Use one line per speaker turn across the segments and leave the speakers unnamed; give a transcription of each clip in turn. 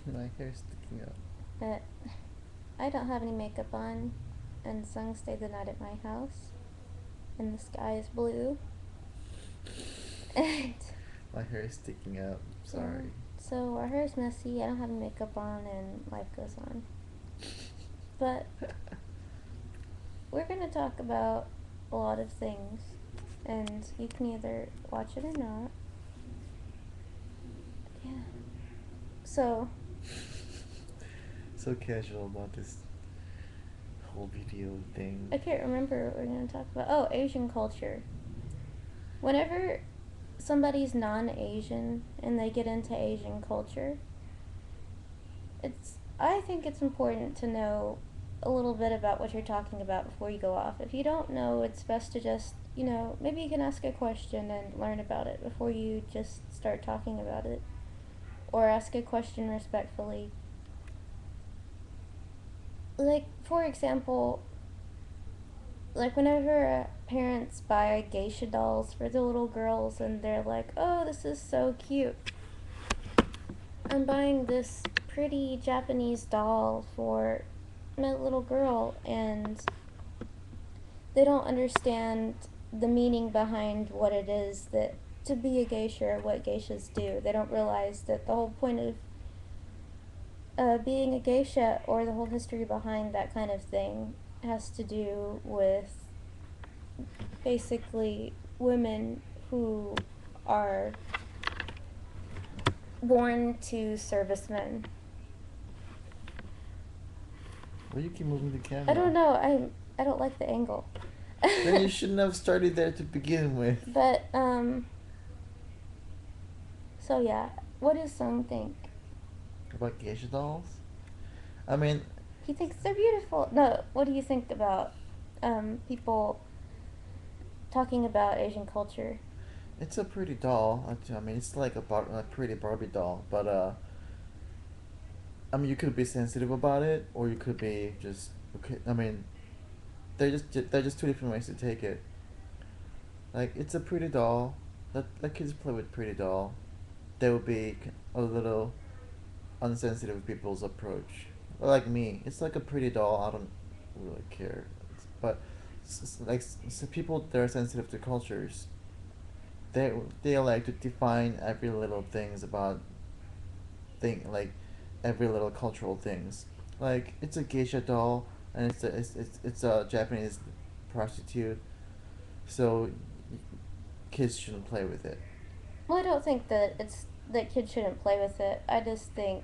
My hair's sticking out.
But I don't have any makeup on, and Sung stayed the night at my house, and the sky is blue. And
My hair is sticking out.
yeah,
Sorry.
so our hair is messy. I don't have makeup on, and life goes on. But we're gonna talk about a lot of things, and you can either watch it or not. Yeah. So
So casual about this whole video thing.
I can't remember what we're gonna talk about. Oh, Asian culture. Whenever somebody's non-Asian and they get into Asian culture, I think it's important to know a little bit about what you're talking about before you go off. If you don't know, it's best to just, maybe you can ask a question and learn about it before you just start talking about it. Or ask a question respectfully. Like, for example, like whenever parents buy geisha dolls for the little girls and they're like, oh, this is so cute. I'm buying this pretty Japanese doll for my little girl, and they don't understand the meaning behind what it is that to be a geisha or what geishas do. They don't realize that the whole point of being a geisha or the whole history behind that kind of thing has to do with basically women who are born to servicemen.
Why you keep moving the
I don't
camera?
know. I don't like the angle.
Then you shouldn't have started there to begin with.
But so yeah, what does Sung think?
About geisha dolls? I mean,
He thinks they're beautiful. No, what do you think about people talking about Asian culture?
it's a pretty doll. I mean, it's like a pretty Barbie doll. But I mean, you could be sensitive about it, or you could be just. Okay, I mean, they're just two different ways to take it. Like it's a pretty doll. Let kids play with pretty doll. They would be a little unsensitive with people's approach. Like me, it's like a pretty doll. I don't really care. But people that are sensitive to cultures, they they like to define every little things about thing like every little cultural things. Like it's a geisha doll, and it's a Japanese prostitute, so kids shouldn't play with it.
Well, I don't think that it's that kids shouldn't play with it. I just think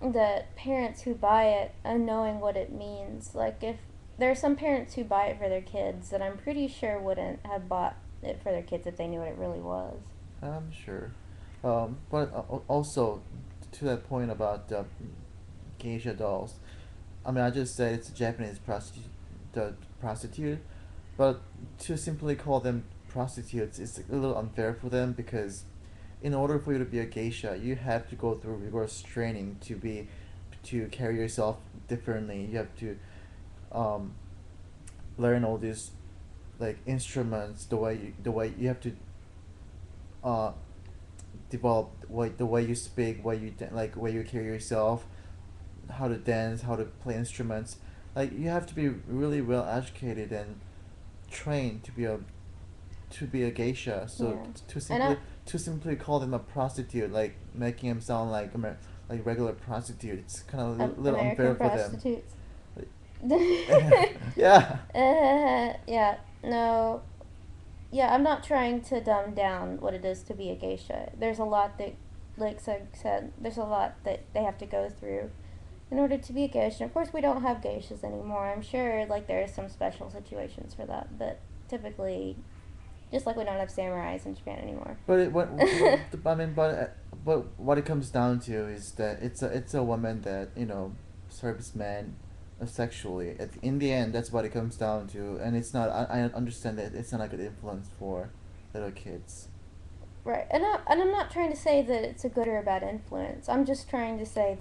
that parents who buy it and knowing what it means, like if there are some parents who buy it for their kids that I'm pretty sure wouldn't have bought it for their kids if they knew what it really was.
I'm sure, but also to that point about geisha dolls. I mean, I just said it's a Japanese prostitute, but to simply call them prostitutes is a little unfair for them because in order for you to be a geisha, you have to go through rigorous training to carry yourself differently. You have to um, learn all these like instruments, the way you have to uh, develop the way you speak, like way you carry yourself, how to dance, how to play instruments. Like you have to be really well educated and trained to be a geisha. So
Yeah.
to
And I
simply to simply call them a prostitute, like making them sound like like regular prostitute, it's kind of a little unfair
American
for them.
prostitutes.
Yeah.
Yeah, no. Yeah, I'm not trying to dumb down what it is to be a geisha. There's a lot that, like Sug said, there's a lot that they have to go through in order to be a geisha. Of course, we don't have geishas anymore. I'm sure, like, there are some special situations for that, but typically, just like we don't have samurais in Japan anymore.
But I mean, but what it comes down to is that it's a woman that serves men sexually. In the end, that's what it comes down to, and it's not. I understand that it's not a good influence for little kids.
Right, and I'm not trying to say that it's a good or a bad influence. I'm just trying to say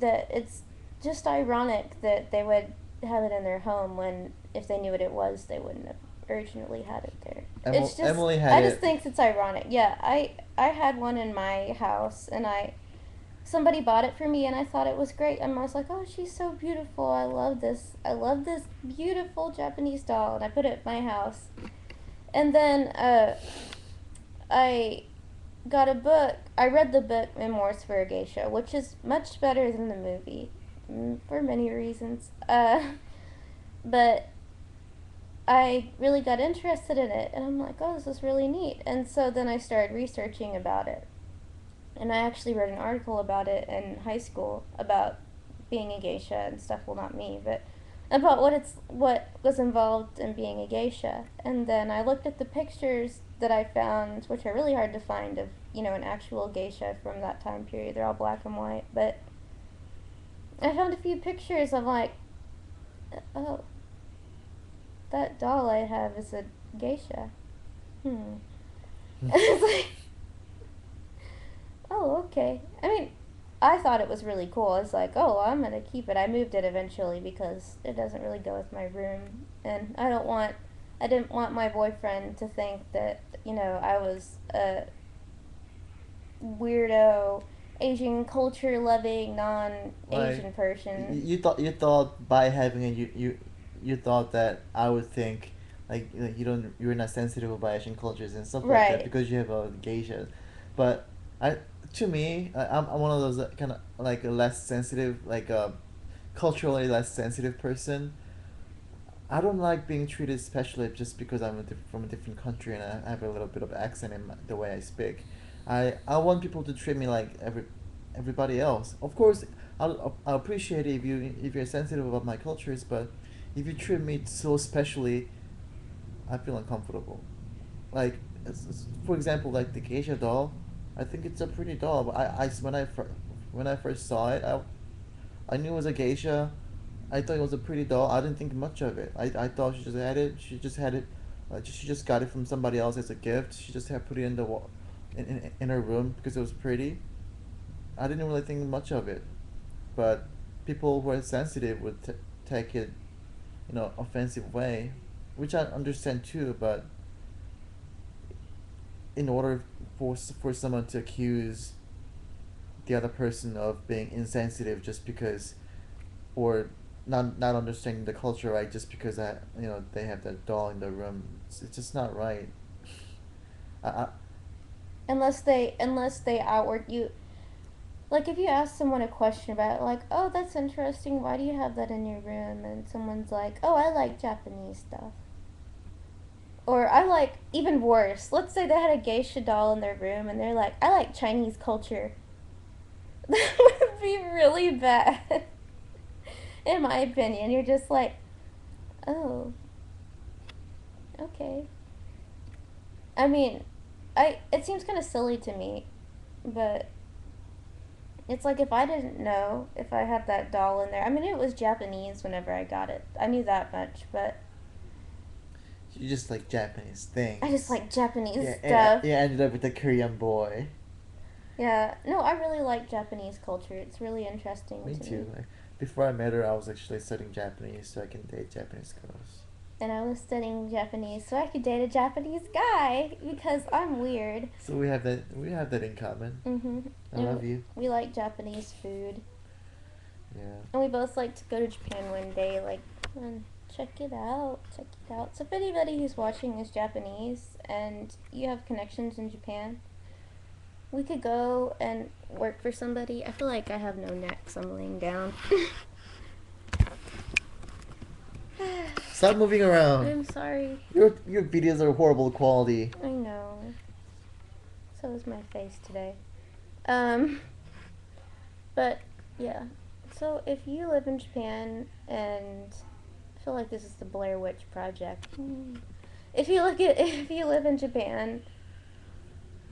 that it's just ironic that they would have it in their home when if they knew what it was they wouldn't have originally had it there. It's just
Emily had
I just
it.
think it's ironic. Yeah, I I had one in my house, and somebody bought it for me, and I thought it was great. And I was like, oh, she's so beautiful. I love this. I love this beautiful Japanese doll, and I put it in my house. And then I got a book. I read the book Memoirs for a Geisha, which is much better than the movie for many reasons. But I really got interested in it, and I'm like, oh, this is really neat. And so then I started researching about it. And I actually wrote an article about it in high school about being a geisha and stuff. Well, not me, but about what was involved in being a geisha. And then I looked at the pictures that I found, which are really hard to find, of an actual geisha from that time period. They're all black and white, but I found a few pictures of like, oh, that doll I have is a geisha. It's like, oh, okay. I mean, I thought it was really cool. It's like, oh, well, I'm gonna keep it. I moved it eventually because it doesn't really go with my room, and I didn't want my boyfriend to think that I was a weirdo, Asian culture loving, non-Asian
Like,
person.
you thought by having it, you thought that I would think like you're not sensitive about Asian cultures and stuff like that
Right.
because you have a geisha, but I to me I'm one of those kind of like a less sensitive, like a culturally less sensitive person. I don't like being treated specially just because from a different country and I have a little bit of accent in the way I speak. I want people to treat me like everybody else. Of course, I'll appreciate it if you're sensitive about my cultures, but if you treat me so specially, I feel uncomfortable. Like, for example, like the geisha doll, I think it's a pretty doll. But when I first saw it, I knew it was a geisha. I thought it was a pretty doll. I didn't think much of it. I thought she just had it. She just had it. She just got it from somebody else as a gift. She just had put it in the wall, in her room because it was pretty. I didn't really think much of it, but people who are sensitive would take it, offensive way, which I understand too. But in order for someone to accuse the other person of being insensitive just because, or not understanding the culture right just because they have that doll in their room, it's just not right. I
Unless they outward you, like if you ask someone a question about it, like, oh, that's interesting, why do you have that in your room? And someone's like, oh, I like Japanese stuff. Or I like, even worse, let's say they had a geisha doll in their room and they're like, I like Chinese culture. That would be really bad. In my opinion. You're just like, oh, okay. I mean, it seems kind of silly to me, but it's like if I didn't know if I had that doll in there. I mean, it was Japanese whenever I got it. I knew that much, but
You just like Japanese
I just
things.
like Japanese
Yeah,
stuff.
you ended up with a Korean boy.
Yeah, no, I really like Japanese culture. It's really interesting
Me
to me.
too. Like, before I met her, I was actually studying Japanese so I can date Japanese girls.
And I was studying Japanese so I could date a Japanese guy because I'm weird.
So we have that in common.
Mhm.
I love you.
We like Japanese food,
Yeah.
and we both like to go to Japan one day. Like, and check it out. Check it out. So if anybody who's watching is Japanese and you have connections in Japan, we could go and work for somebody. I feel like I have no neck, so I'm laying down.
Stop moving around.
I'm sorry.
Your videos are horrible quality.
I know. So is my face today. Um, but yeah. So if you live in Japan, and I feel like this is the Blair Witch Project. If you live in Japan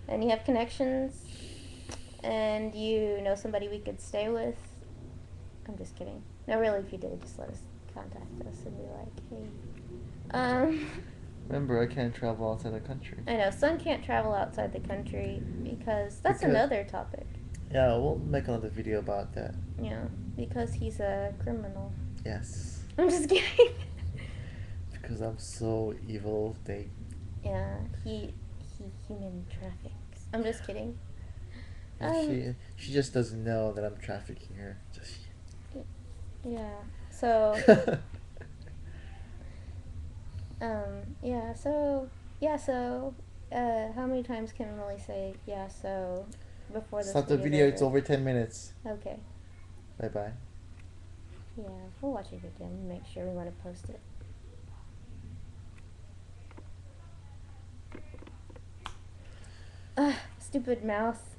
and you have connections and you know somebody we could stay with, I'm just kidding. No, really, if you did, just let us contact us and be like, hey.
Remember, I can't travel outside the country.
I know Sun can't travel outside the country because that's
Because-
another topic.
Yeah, we'll make another video about that.
Yeah, because he's a criminal.
Yes.
I'm just kidding.
Because I'm so evil, they.
Yeah, he human traffics. I'm just kidding.
And
Um,
she just doesn't know that I'm trafficking her. Just
yeah. So, yeah. So, yeah. So, how many times can Emily say yeah? So, before this
stop the
video's
video. It's
over?
over 10 minutes.
Okay.
Bye bye.
Yeah, we'll watch it again and make sure we want to post it. Ugh, stupid mouse.